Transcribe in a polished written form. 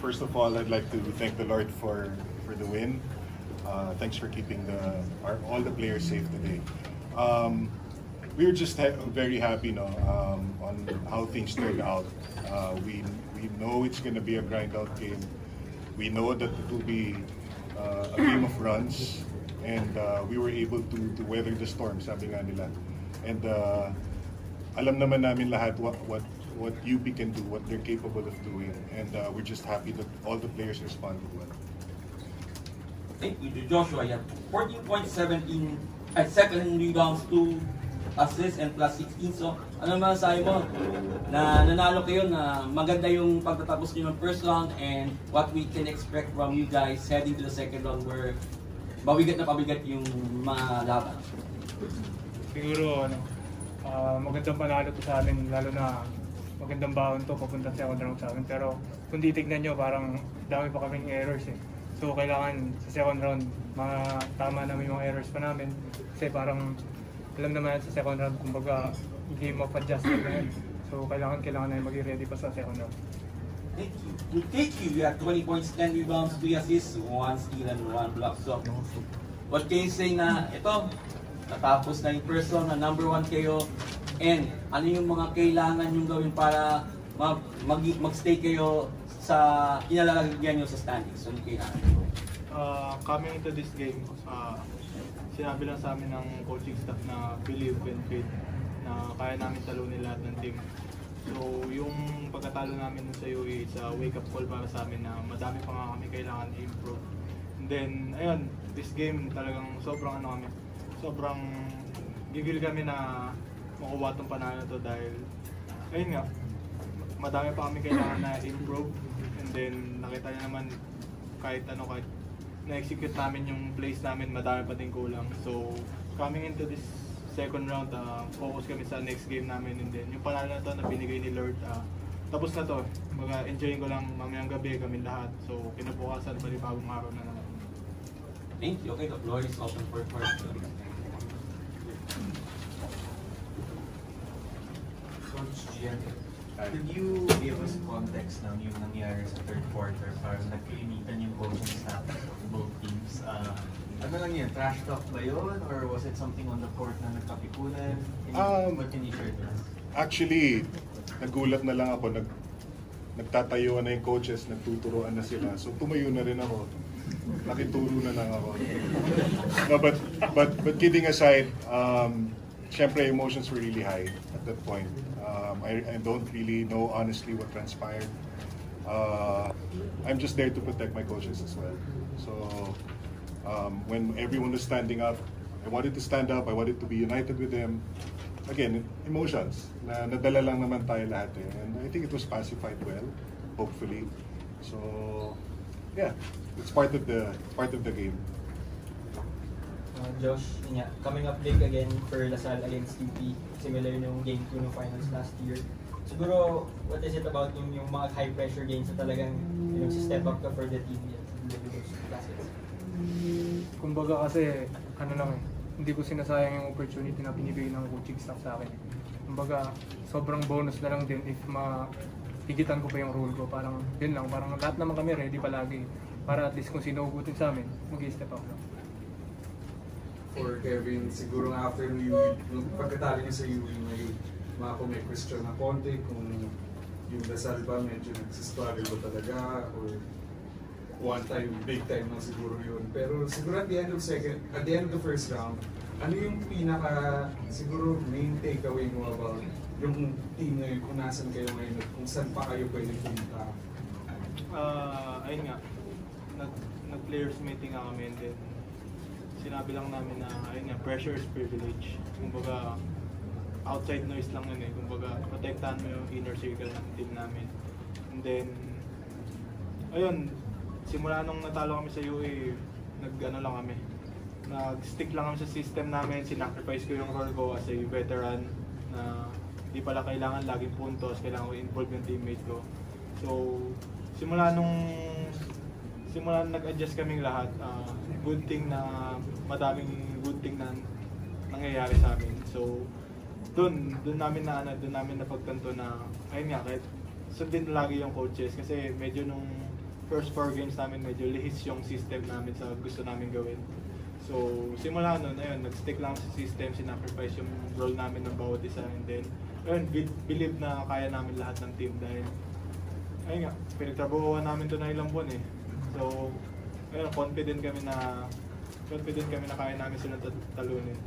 First of all, I'd like to thank the Lord for the win. Thanks for keeping all the players safe today. We were just very happy, no, on how things turned out. We know it's going to be a grind out game. We know that it will be a game of runs, and we were able to weather the storm, sabi nga nila. And alam naman namin lahat what UP can do, what they're capable of doing, and we're just happy that all the players responded well. Thank you, Joshua. You have 14.17 at second rebounds, 2 assists, and plus 16. So, ano masasabi mo na nanalo kayo, na maganda yung pagtatapos nyo ng first round, and what we can expect from you guys heading to the second round where pabigat na pabigat yung mga laban? Siguro, magandang panalo to sa amin, lalo na magandang baon to papunta sa second round sa amin. Pero kung titignan nyo, parang dami pa kaming errors eh. So kailangan sa second round, tama namin yung mga errors pa namin. Kasi parang alam naman sa second round, kumbaga game of adjustment na yun. So kailangan namin maging ready pa sa second round. Thank you. You have 20 points, 10 rebounds, 3 assists, 1 steal, and 1 block. So, what can you say na ito, natapos na yung first round, na number 1 kayo, and ano yung mga kailangan yung gawin para mag-stay kayo sa kinalalagyan nyo sa standings? So, Coming into this game, sinabi lang sa amin ng coaching staff na believe and faith na kaya namin talunin lahat ng team. So, yung pagkatalo namin sa UE is a wake-up call para sa amin na madami pa nga kami kailangan i-improve. And then, ayun, this game talagang sobrang gigil kami na makuha itong panalo to dahil, ayun nga, madami pa kami kailangan na improve. And then, nakita niyo naman, kahit na-execute namin yung plays namin, madami pa din kulang. So, coming into this second round, focus kami sa next game namin, and then yung panalo na to na binigay ni Lord, tapos na to. Enjoying ko lang mamayang gabi kami lahat. So, kinabukasan, panibagong araw na naman. Thank you. Okay, the floor is open for questions. Coach Gian, could you give us context ng yung nangyari sa third quarter? Parang nagkainitan yung coaching staff of both teams. Ano lang yun? Trash talk ba yun? Or was it something on the court na nagkapikunan? What can you share to us? Actually, nagulat na lang ako. Nagtatayuan na yung coaches, nagtuturuan na sila. So tumayo na rin ako. Nakituro na lang ako. No, but kidding aside, syempre emotions were really high at that point. I don't really know honestly what transpired. I'm just there to protect my coaches as well. So when everyone was standing up, I wanted to stand up, I wanted to be united with them. Again, emotions. Nadala lang naman tayo lahat eh. And I think it was pacified well, hopefully. So yeah, it's part of the game. Josh, coming up big again for LaSalle against UP, similar yung game 2 ng finals last year. Siguro, what is it about yung mga high pressure games na talagang step up ka for the team at those classes? Kumbaga kasi, hindi ko sinasayang yung opportunity na binibigay ng coaching staff sa akin. Kumbaga, sobrang bonus na lang din if higitan ko pa yung role ko. Parang, yun lang, parang lahat naman kami ready palagi. Para at least kung sino ugutin sa amin, mag-i-step up lang. For Kevin, siguro nga after nung pagkatali niya sa UE, may question na konti kung yung Lasal ba medyo nagsistruggle ba talaga or one time, big time na siguro yun. Pero siguro at the end of the first round, ano yung siguro main takeaway mo about yung team ngayon, kung nasan kayo ngayon, kung saan pa kayo pwede punta? Ayun nga, nag-players meeting nga kami, and then sinabi lang namin na ayun nga, pressure is privilege. Kumbaga, outside noise lang yun eh. Kumbaga, protektahan mo yung inner circle ng team namin. And then, ayun, simula nung natalo kami sa UE, nag-stick lang kami sa system namin, sinacrifice ko yung role ko as a veteran na di pala kailangan laging puntos, kailangan ko involve yung teammate ko. So, simula nag-adjust kaming lahat, good thing na madaming good thing na nangyayari sa amin. So, doon namin napagtanto na ayun nga, kahit sundin lagi yung coaches kasi medyo nung first 4 games namin medyo lihis yung system namin sa gusto namin gawin. So, simula nun, ayun, nag-stick lang sa system, sinacrifice yung role namin ng bawat isa, and then, ayun, believe na kaya namin lahat ng team dahil, ayun nga, pinagtrabahuan namin to na ilang buwan eh. So, ayun, confident kami na kaya namin silang talunin.